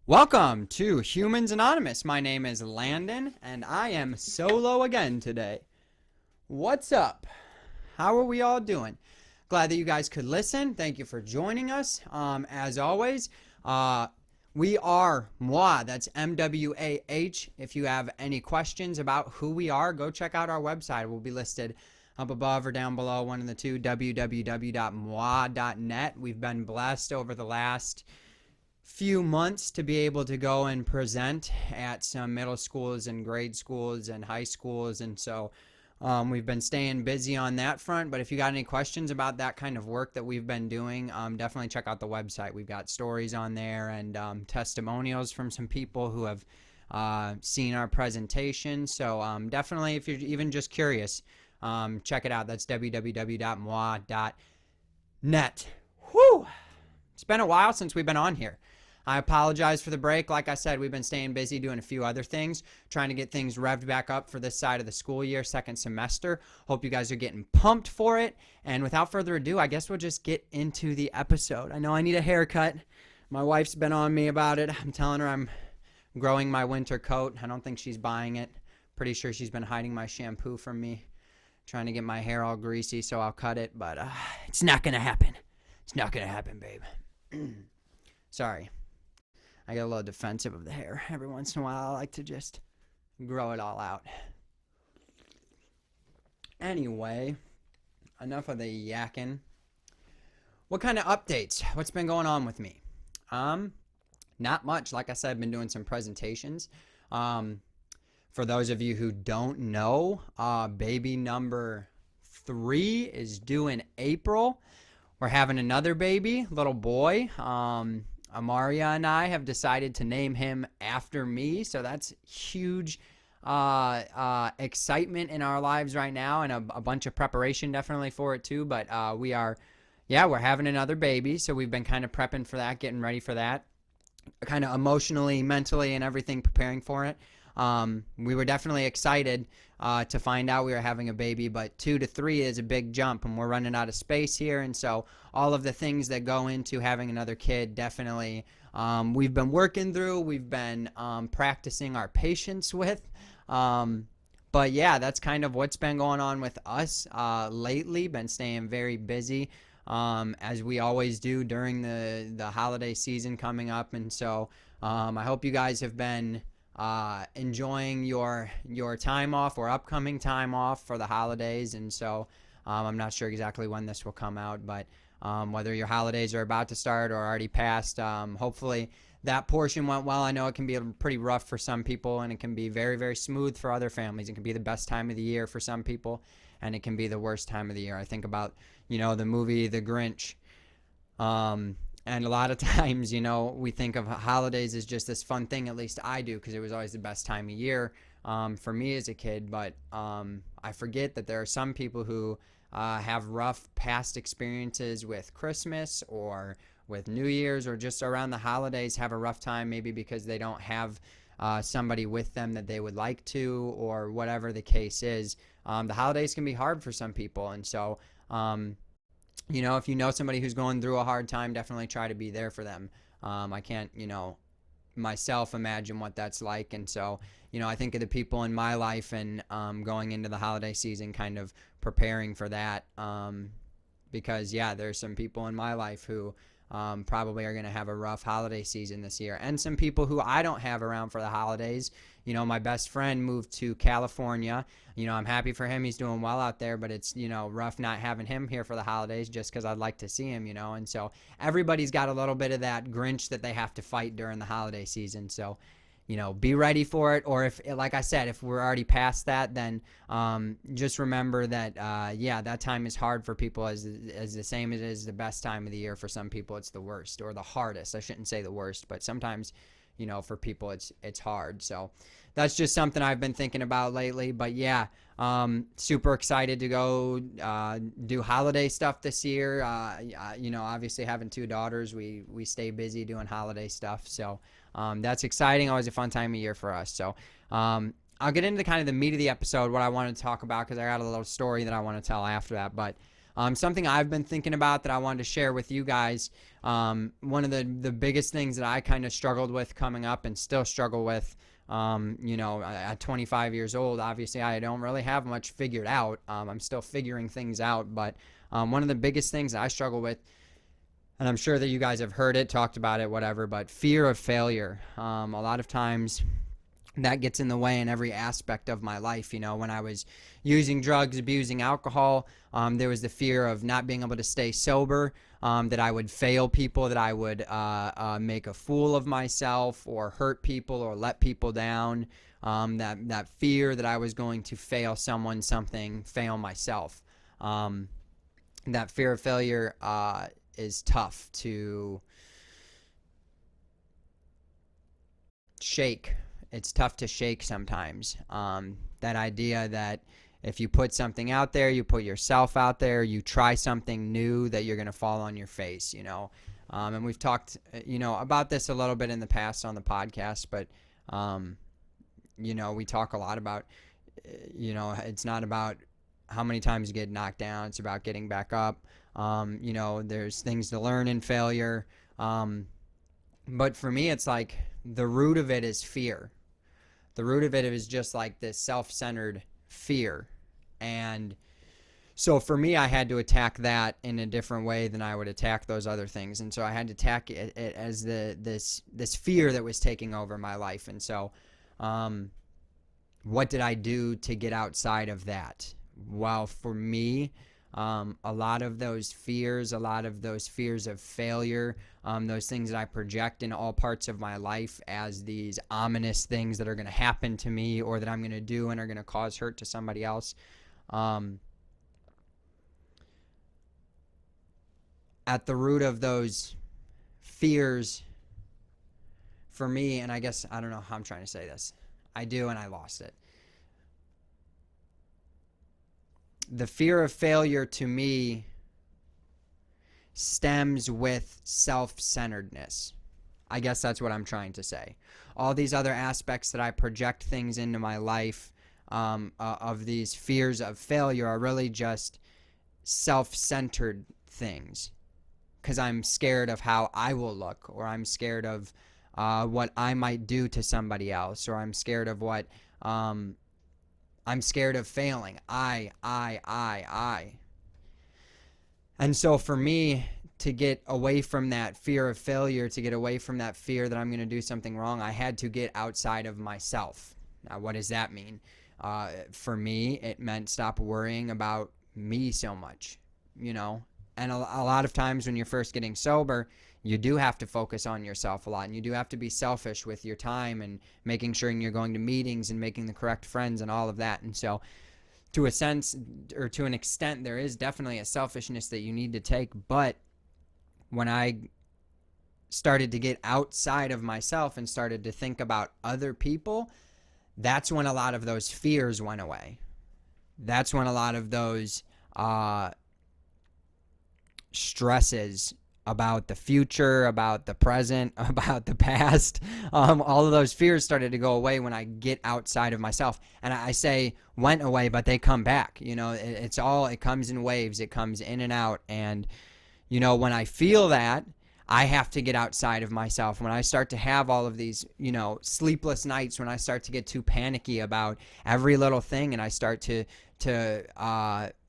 Welcome to Humans Anonymous. My name is Landon, and I am solo again today. What's up? How are we all doing? Glad that you guys could listen. Thank you for joining us. As always, we are Mwah. That's MWAH. If you have any questions about who we are, go check out our website. It will be listed up above or down below, one of the two, www.mwa.net. We've been blessed over the last few months to be able to go and present at some middle schools and grade schools and high schools, and so we've been staying busy on that front. But if you got any questions about that kind of work that we've been doing, definitely check out the website. We've got stories on there and testimonials from some people who have seen our presentation. So definitely, if you're even just curious, check it out. That's www.mwa.net. Whew! It's been a while since we've been on here. I apologize for the break. Like I said, we've been staying busy doing a few other things, trying to get things revved back up for this side of the school year, second semester. Hope you guys are getting pumped for it. And without further ado, I guess we'll just get into the episode. I know I need a haircut. My wife's been on me about it. I'm telling her I'm growing my winter coat. I don't think she's buying it. Pretty sure she's been hiding my shampoo from me, trying to get my hair all greasy so I'll cut it. But it's not going to happen. It's not going to happen, babe. Sorry. I get a little defensive of the hair. Every once in a while, I like to just grow it all out. Anyway, enough of the yakking. What kind of updates? What's been going on with me? Not much. Like I said, I've been doing some presentations. For those of you who don't know, baby number 3 is due in April. We're having another baby, little boy. Amaria and I have decided to name him after me, so that's huge excitement in our lives right now, and a bunch of preparation definitely for it too. But we're having another baby, so we've been kind of prepping for that, getting ready for that, kind of emotionally, mentally, and everything, preparing for it. We were definitely excited to find out we were having a baby, but 2 to 3 is a big jump, and we're running out of space here. And so all of the things that go into having another kid, definitely we've been working through. We've been practicing our patience with. But yeah, that's kind of what's been going on with us lately. Been staying very busy, as we always do during the holiday season coming up. And so I hope you guys have been enjoying your time off or upcoming time off for the holidays. And so I'm not sure exactly when this will come out, but whether your holidays are about to start or already passed, hopefully that portion went well. I know it can be pretty rough for some people, and it can be very, very smooth for other families. It can be the best time of the year for some people, and it can be the worst time of the year. I think about, the movie The Grinch. And a lot of times, we think of holidays as just this fun thing. At least I do, because it was always the best time of year for me as a kid. But I forget that there are some people who have rough past experiences with Christmas or with New Year's, or just around the holidays have a rough time, maybe because they don't have somebody with them that they would like to, or whatever the case is. The holidays can be hard for some people. And so if you know somebody who's going through a hard time, definitely try to be there for them. I can't, myself imagine what that's like. And so, I think of the people in my life and going into the holiday season, kind of preparing for that. Because, there's some people in my life who probably are going to have a rough holiday season this year. And some people who I don't have around for the holidays. My best friend moved to California. I'm happy for him. He's doing well out there, but it's, rough not having him here for the holidays just because I'd like to see him, And so everybody's got a little bit of that Grinch that they have to fight during the holiday season. So, be ready for it. Or if, like I said, if we're already past that, then just remember that, that time is hard for people as the same as it is the best time of the year. For some people, it's the worst or the hardest. I shouldn't say the worst, but sometimes, for people, it's hard. So that's just something I've been thinking about lately. But super excited to go do holiday stuff this year. Obviously having 2 daughters, we stay busy doing holiday stuff. So that's exciting. Always a fun time of year for us. So I'll get into kind of the meat of the episode, what I want to talk about, because I got a little story that I want to tell after that. But Something I've been thinking about that I wanted to share with you guys. One of the biggest things that I kind of struggled with coming up and still struggle with, at 25 years old, obviously I don't really have much figured out. I'm still figuring things out, but one of the biggest things that I struggle with, and I'm sure that you guys have heard it, talked about it, whatever, but fear of failure. A lot of times that gets in the way in every aspect of my life. When I was using drugs, abusing alcohol, there was the fear of not being able to stay sober, that I would fail people, that I would make a fool of myself or hurt people or let people down, that fear that I was going to fail someone, something, fail myself. That fear of failure is tough to shake. It's tough to shake sometimes. That idea that if you put something out there, you put yourself out there, you try something new, that you're going to fall on your face, and we've talked, about this a little bit in the past on the podcast, but, we talk a lot about, it's not about how many times you get knocked down. It's about getting back up. There's things to learn in failure. But for me, it's like the root of it is fear. The root of it is just like this self-centered fear. And so for me, I had to attack that in a different way than I would attack those other things. And so I had to attack it as this fear that was taking over my life. And so what did I do to get outside of that? Well, for me, a lot of those fears of failure, those things that I project in all parts of my life as these ominous things that are going to happen to me or that I'm going to do and are going to cause hurt to somebody else. At the root of those fears for me, and I guess I don't know how I'm trying to say this. I do, and I lost it. The fear of failure to me stems with self-centeredness. I guess that's what I'm trying to say. All these other aspects that I project things into my life, of these fears of failure, are really just self-centered things. Because I'm scared of how I will look, or I'm scared of what I might do to somebody else, or I'm scared of what... I'm scared of failing. I. And so for me, to get away from that fear of failure, to get away from that fear that I'm going to do something wrong, I had to get outside of myself. Now, what does that mean? For me, it meant stop worrying about me so much, And a lot of times when you're first getting sober, you do have to focus on yourself a lot, and you do have to be selfish with your time and making sure you're going to meetings and making the correct friends and all of that. And so to a sense, or to an extent, there is definitely a selfishness that you need to take. But when I started to get outside of myself and started to think about other people, that's when a lot of those fears went away. That's when a lot of those stresses about the future, about the present, about the past, all of those fears started to go away when I get outside of myself. And I say went away, but they come back. It comes in waves. It comes in and out. And, when I feel that, I have to get outside of myself. When I start to have all of these, sleepless nights, when I start to get too panicky about every little thing, and I start to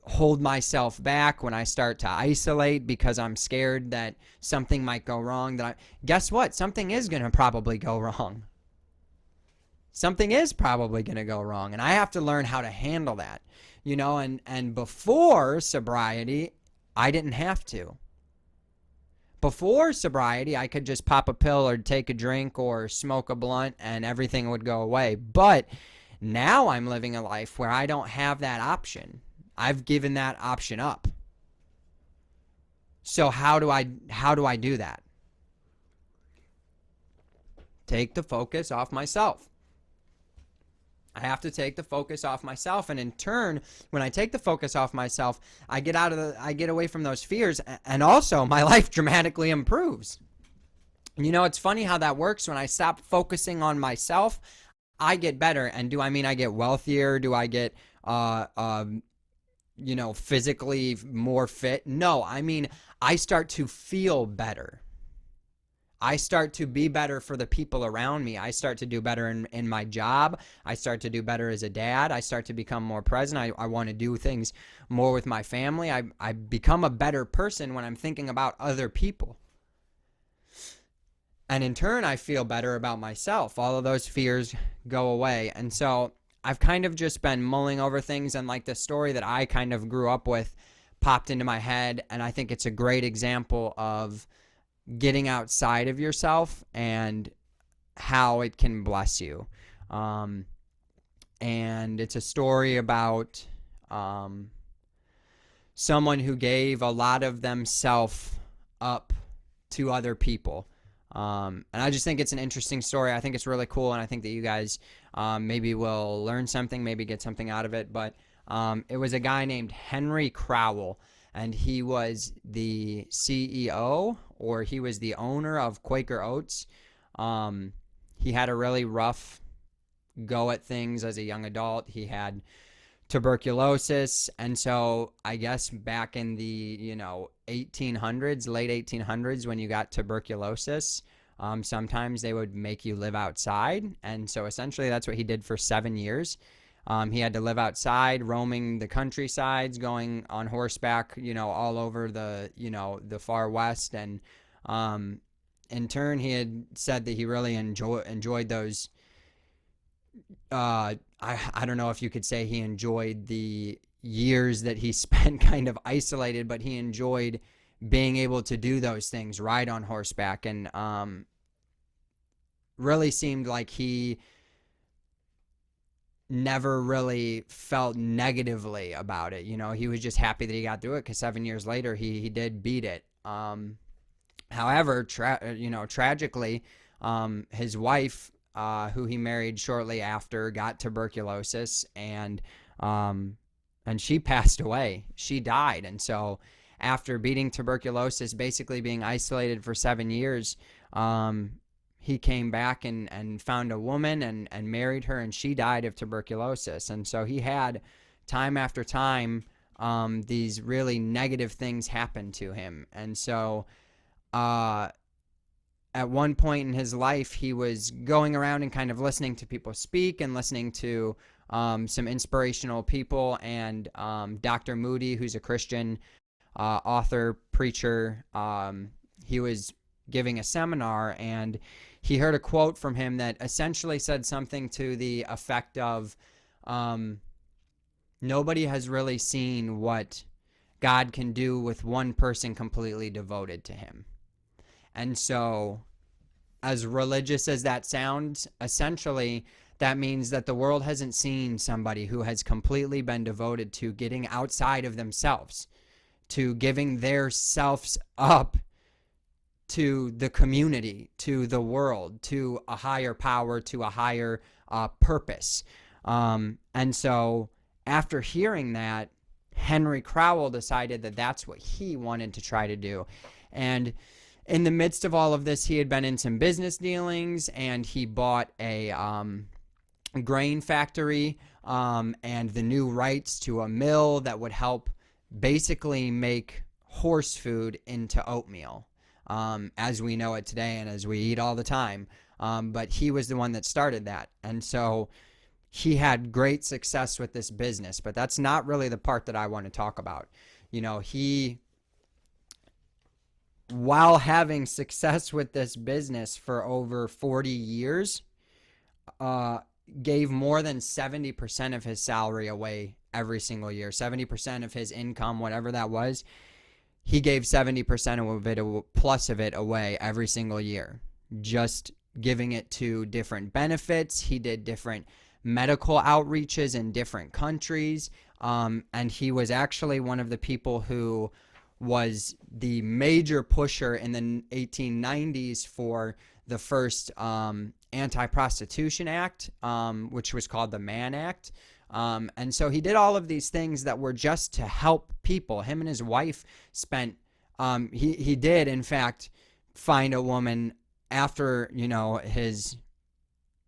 hold myself back, when I start to isolate because I'm scared that something might go wrong, guess what? Something is going to probably go wrong. Something is probably going to go wrong, and I have to learn how to handle that. And before sobriety, I didn't have to. Before sobriety, I could just pop a pill or take a drink or smoke a blunt and everything would go away. But now I'm living a life where I don't have that option. I've given that option up. So how do I do that? Take the focus off myself. I have to take the focus off myself, and in turn, when I take the focus off myself, I get away from those fears, and also my life dramatically improves. It's funny how that works. When I stop focusing on myself, I get better. And do I mean I get wealthier? Do I get physically more fit. No, I mean, I start to feel better. I start to be better for the people around me. I start to do better in my job. I start to do better as a dad. I start to become more present. I want to do things more with my family. I become a better person when I'm thinking about other people. And in turn, I feel better about myself. All of those fears go away. And so I've kind of just been mulling over things, and like the story that I kind of grew up with popped into my head. And I think it's a great example of getting outside of yourself and how it can bless you. And it's a story about someone who gave a lot of themselves up to other people. And I just think it's an interesting story. I think it's really cool, and I think that you guys maybe will learn something, maybe get something out of it. But it was a guy named Henry Crowel, and he was the CEO, or he was the owner of Quaker Oats. He had a really rough go at things as a young adult. He had tuberculosis, and so I guess back in the 1800s, late 1800s, when you got tuberculosis, sometimes they would make you live outside. And so essentially that's what he did for 7 years. He had to live outside, roaming the countrysides, going on horseback, all over the far west. And in turn, he had said that he really enjoyed those. I don't know if you could say he enjoyed the years that he spent kind of isolated, but he enjoyed being able to do those things, ride on horseback, and really seemed like he never really felt negatively about it. He was just happy that he got through it, because 7 years later he did beat it. However, tragically, his wife, who he married shortly after, got tuberculosis, and she passed away. She died. And so after beating tuberculosis, basically being isolated for 7 years, he came back and found a woman and married her, and she died of tuberculosis. And so he had, time after time, these really negative things happen to him. And so at one point in his life, he was going around and kind of listening to people speak and listening to some inspirational people. And Dr. Moody, who's a Christian author, preacher, he was giving a seminar, and he heard a quote from him that essentially said something to the effect of, nobody has really seen what God can do with one person completely devoted to him. And so, as religious as that sounds, essentially that means that the world hasn't seen somebody who has completely been devoted to getting outside of themselves, to giving their selves up to the community, to the world, to a higher power, to a higher purpose. And so after hearing that, Henry Crowel decided that that's what he wanted to try to do. And in the midst of all of this, he had been in some business dealings, and he bought a grain factory and the new rights to a mill that would help basically make horse food into oatmeal, as we know it today and as we eat all the time. But he was the one that started that. And so he had great success with this business, but that's not really the part that I want to talk about. He, while having success with this business for over 40 years, gave more than 70% of his salary away every single year. 70% of his income, whatever that was, he gave 70% of it, plus of it, away every single year, just giving it to different benefits. He did different medical outreaches in different countries, and he was actually one of the people who was the major pusher in the 1890s for the first Anti-Prostitution Act, which was called the Mann Act. And so he did all of these things that were just to help people. Him and his wife spent, he did, in fact, find a woman after, his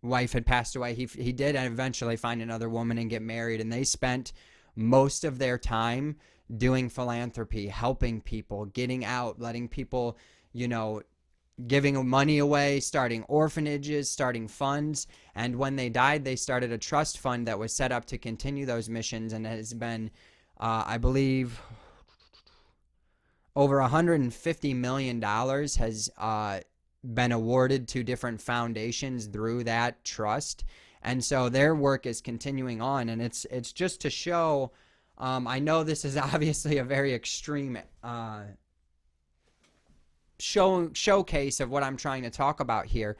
wife had passed away. He did eventually find another woman and get married, and they spent most of their time doing philanthropy, helping people, getting out, letting people, you know, giving money away, starting orphanages, starting funds. And when they died, they started a trust fund that was set up to continue those missions, and has been, I believe, over $150 million has been awarded to different foundations through that trust. And so their work is continuing on, and it's just to show, I know this is obviously a very extreme showcase of what I'm trying to talk about here,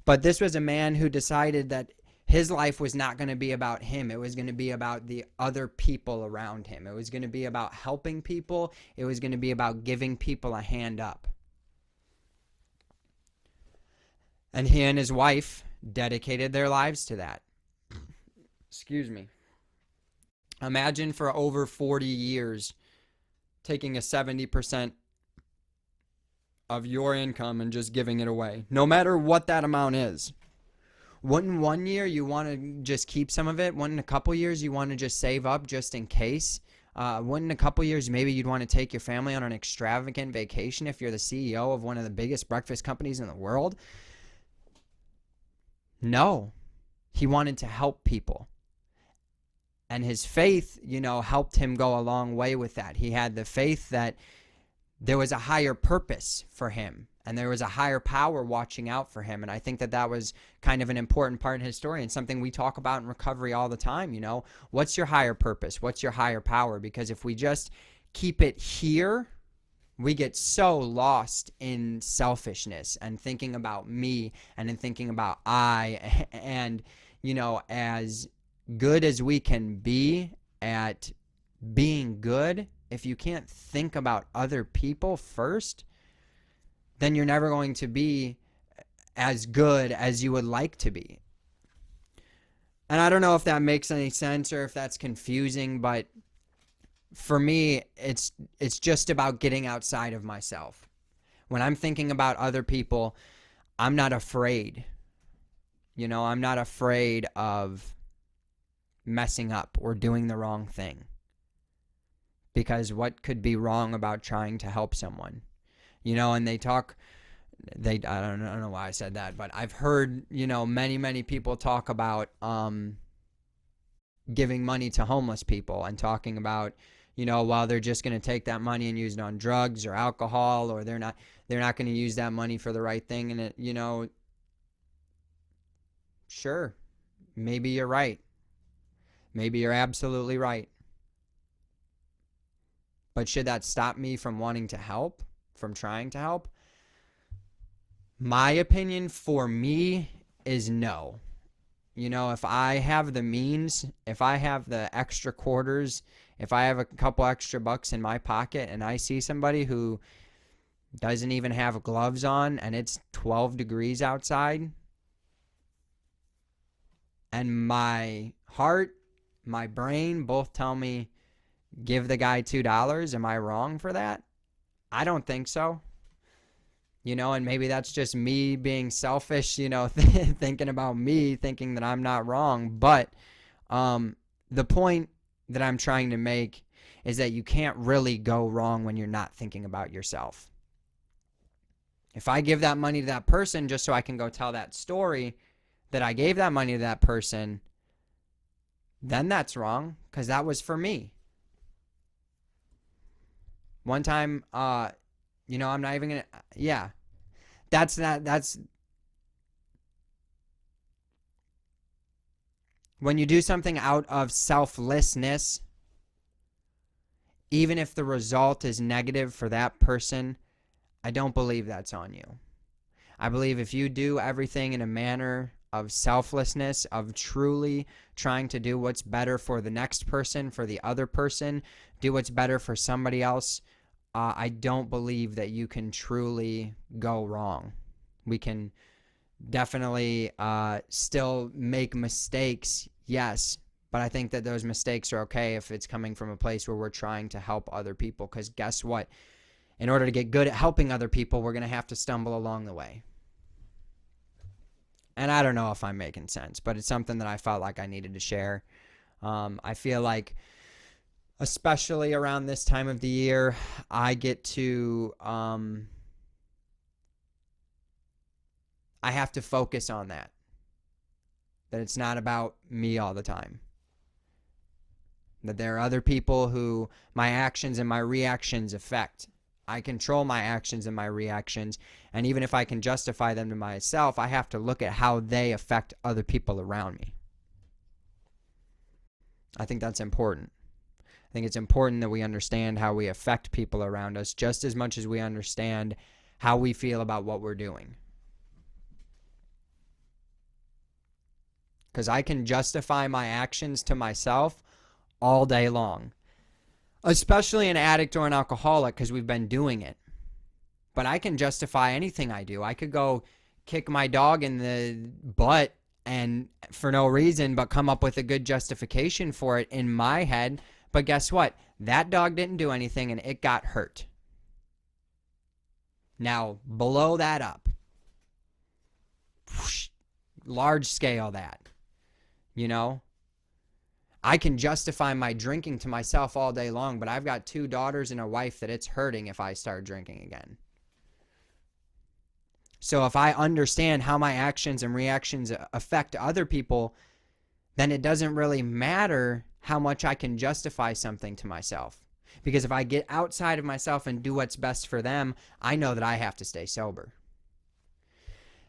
but this was a man who decided that his life was not going to be about him. It was going to be about the other people around him. It was going to be about helping people. It was going to be about giving people a hand up. And he and his wife dedicated their lives to that. Excuse me. Imagine for over 40 years taking a 70% of your income and just giving it away, no matter what that amount is. Wouldn't one year you want to just keep some of it? Wouldn't a couple years you want to just save up just in case? Wouldn't a couple years maybe you'd want to take your family on an extravagant vacation if you're the CEO of one of the biggest breakfast companies in the world? No. He wanted to help people. And his faith, you know, helped him go a long way with that. He had the faith that there was a higher purpose for him, and there was a higher power watching out for him. And I think that that was kind of an important part in his story, and something we talk about in recovery all the time. You know, what's your higher purpose? What's your higher power? Because if we just keep it here, we get so lost in selfishness and thinking about me and in thinking about I. And, you know, as good as we can be at being good, if you can't think about other people first, then you're never going to be as good as you would like to be. And I don't know if that makes any sense or if that's confusing, but for me, it's just about getting outside of myself. When I'm thinking about other people, I'm not afraid. You know, I'm not afraid of messing up or doing the wrong thing. Because what could be wrong about trying to help someone? You know, and I don't know why I said that, but I've heard, you know, many people talk about giving money to homeless people and talking about, you know, well, they're just going to take that money and use it on drugs or alcohol, or they're not going to use that money for the right thing. And it, you know, sure, maybe you're right. Maybe you're absolutely right. But should that stop me from wanting to help, from trying to help? My opinion for me is no. You know, if I have the means, if I have the extra quarters, if I have a couple extra bucks in my pocket and I see somebody who doesn't even have gloves on and it's 12 degrees outside, and my heart, my brain both tell me, give the guy $2, am I wrong for that? I don't think so. You know, and maybe that's just me being selfish, you know, thinking about me, thinking that I'm not wrong. But the point that I'm trying to make is that you can't really go wrong when you're not thinking about yourself. If I give that money to that person just so I can go tell that story that I gave that money to that person, then that's wrong, because that was for me. One time, you know, I'm not even gonna, yeah, that's when you do something out of selflessness, even if the result is negative for that person, I don't believe that's on you. I believe if you do everything in a manner of selflessness, of truly trying to do what's better for the next person, for the other person, do what's better for somebody else, I don't believe that you can truly go wrong. We can definitely still make mistakes, yes, but I think that those mistakes are okay if it's coming from a place where we're trying to help other people, because guess what? In order to get good at helping other people, we're going to have to stumble along the way. And I don't know if I'm making sense, but it's something that I felt like I needed to share. I feel like especially around this time of the year, I get to, I have to focus on that. That it's not about me all the time. That there are other people who my actions and my reactions affect. I control my actions and my reactions, and even if I can justify them to myself, I have to look at how they affect other people around me. I think that's important. I think it's important that we understand how we affect people around us just as much as we understand how we feel about what we're doing. Because I can justify my actions to myself all day long, especially an addict or an alcoholic, because we've been doing it. But I can justify anything I do. I could go kick my dog in the butt and for no reason, but come up with a good justification for it in my head. But guess what? That dog didn't do anything and it got hurt. Now, blow that up. Whoosh, large scale that. You know? I can justify my drinking to myself all day long, but I've got 2 daughters and a wife that it's hurting if I start drinking again. So if I understand how my actions and reactions affect other people, then it doesn't really matter how much I can justify something to myself. Because if I get outside of myself and do what's best for them, I know that I have to stay sober.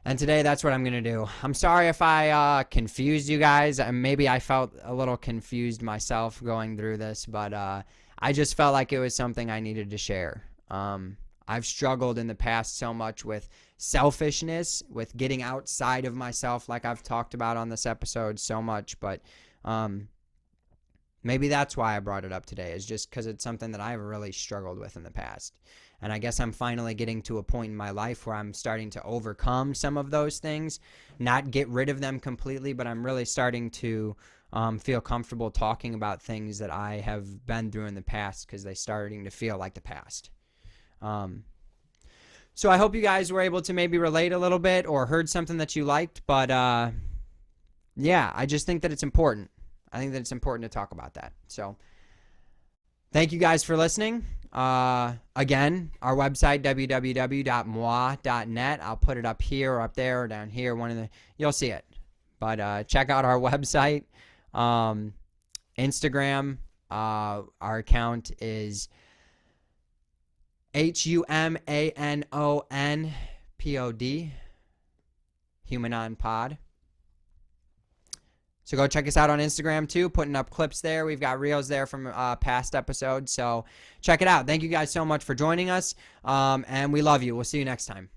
And today, that's what I'm going to do. I'm sorry if I confused you guys. Maybe I felt a little confused myself going through this, but I just felt like it was something I needed to share. I've struggled in the past so much with selfishness, with getting outside of myself, like I've talked about on this episode so much, but maybe that's why I brought it up today, is just because it's something that I've really struggled with in the past. And I guess I'm finally getting to a point in my life where I'm starting to overcome some of those things, not get rid of them completely, but I'm really starting to feel comfortable talking about things that I have been through in the past because they're starting to feel like the past. So I hope you guys were able to maybe relate a little bit or heard something that you liked, but yeah, I just think that it's important. I think that it's important to talk about that. So thank you guys for listening. Again, our website, www.moi.net. I'll put it up here or up there or down here. You'll see it. But check out our website. Instagram, our account is HUMANONPOD, Human Pod. So go check us out on Instagram too, putting up clips there. We've got reels there from past episodes. So check it out. Thank you guys so much for joining us. And we love you. We'll see you next time.